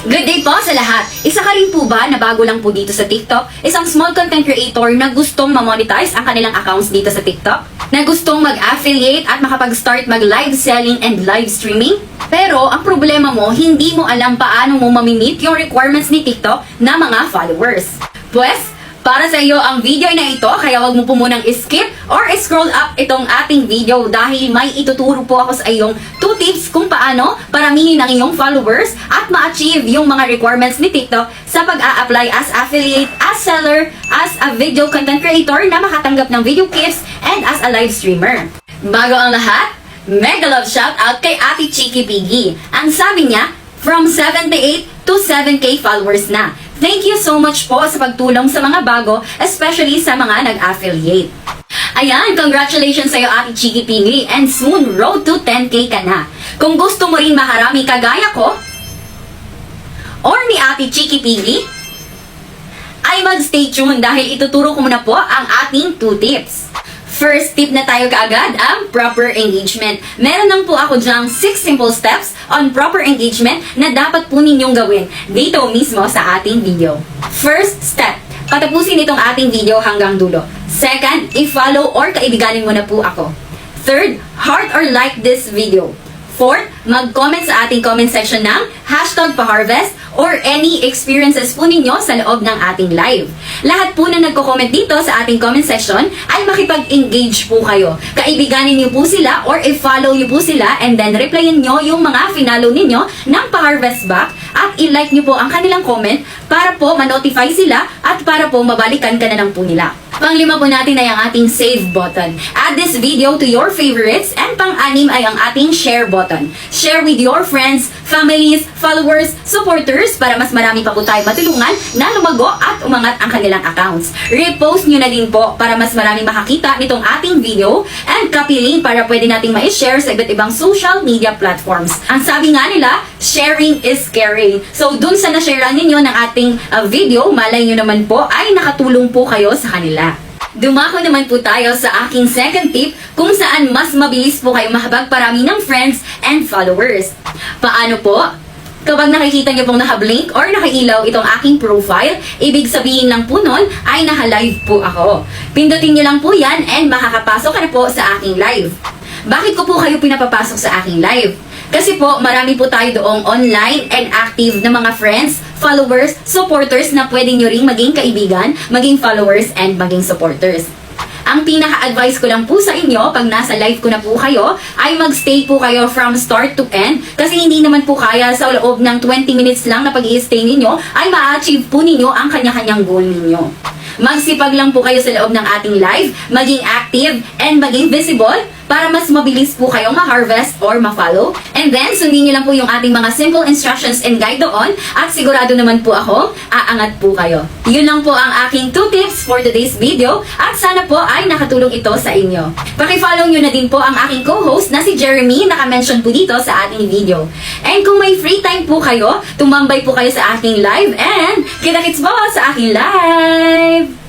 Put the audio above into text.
Good day po sa lahat! Isa ka rin po ba na bago lang po dito sa TikTok? Isang small content creator na gustong ma-monetize ang kanilang accounts dito sa TikTok? Na gustong mag-affiliate at makapag-start mag-live selling and live streaming? Pero ang problema mo, hindi mo alam paano mo mamimit yung requirements ni TikTok na mga followers. Pues, para sa iyo ang video na ito, kaya wag mo po munang skip or scroll up itong ating video dahil may ituturo po ako sa iyong 2 tips kung paano paramihin ang iyong followers at ma-achieve yung mga requirements ni TikTok sa pag-a-apply as affiliate, as seller, as a video content creator na makatanggap ng video clips and as a live streamer. Bago ang lahat, mega love shoutout kay Ate Chiki Piggy. Ang sabi niya, from 78 to 7K followers na. Thank you so much po sa pagtulong sa mga bago, especially sa mga nag-affiliate. Ayan, congratulations sa'yo Ate Chiki Piggy and soon road to 10K ka na. Kung gusto mo rin makarami kagaya ko or ni Ate Chiki Piggy, ay mag-stay tuned dahil ituturo ko muna po ang ating 2 tips. First tip na tayo kaagad, ang proper engagement. Meron lang po ako dyang 6 simple steps on proper engagement na dapat po ninyong gawin dito mismo sa ating video. First step, patapusin itong ating video hanggang dulo. Second, i-follow or kaibiganin mo na po ako. Third, heart or like this video. Fourth, mag-comment sa ating comment section ng #paharvest or any experiences po ninyo sa loob ng ating live. Lahat po na nagko-comment dito sa ating comment section ay makipag-engage po kayo. Kaibiganin niyo po sila or i-follow niyo po sila and then replyan niyo yung mga finalo ninyo ng pa-harvest back at i-like niyo po ang kanilang comment para po ma-notify sila at para po mabalikan ka na lang po nila. Panglima po natin ay ang ating save button. Add this video to your favorites and pang-anim ay ang ating share button. Share with your friends, families, followers, supporters para mas marami pa po tayo matulungan na lumago at umangat ang kanilang accounts. Repost nyo na din po para mas marami makakita nitong ating video and copy link para pwede nating ma-share sa iba't ibang social media platforms. Ang sabi nga nila, sharing is caring. So dun sa na-sharean ninyo ng ating video, malay nyo naman po ay nakatulong po kayo sa kanila. Dumako naman po tayo sa aking second tip kung saan mas mabilis po kayo makapagparami ng friends and followers. Paano po? Kapag nakikita nyo pong naka-blink or nakailaw itong aking profile, ibig sabihin lang po nun ay naka-live po ako. Pindutin nyo lang po yan and makakapasok ka na po sa aking live. Bakit ko po kayo pinapapasok sa aking live? Kasi po, marami po tayo doong online and active na mga friends, followers, supporters na pwede nyo ring maging kaibigan, maging followers, and maging supporters. Ang pinaka-advice ko lang po sa inyo, pag nasa live ko na po kayo, ay mag-stay po kayo from start to end. Kasi hindi naman po kaya sa loob ng 20 minutes lang na pag-i-stay ninyo, ay ma-achieve po ninyo ang kanya-kanyang goal ninyo. Magsipag lang po kayo sa loob ng ating live, maging active, and maging visible, para mas mabilis po kayong ma-harvest or ma-follow. And then, sundin nyo lang po yung ating mga simple instructions and guide doon at sigurado naman po ako, aangat po kayo. Yun lang po ang aking 2 tips for today's video at sana po ay nakatulong ito sa inyo. Paki-follow nyo na din po ang aking co-host na si Jeremy, naka-mention po dito sa ating video. And kung may free time po kayo, tumambay po kayo sa aking live and kita-kits po sa aking live!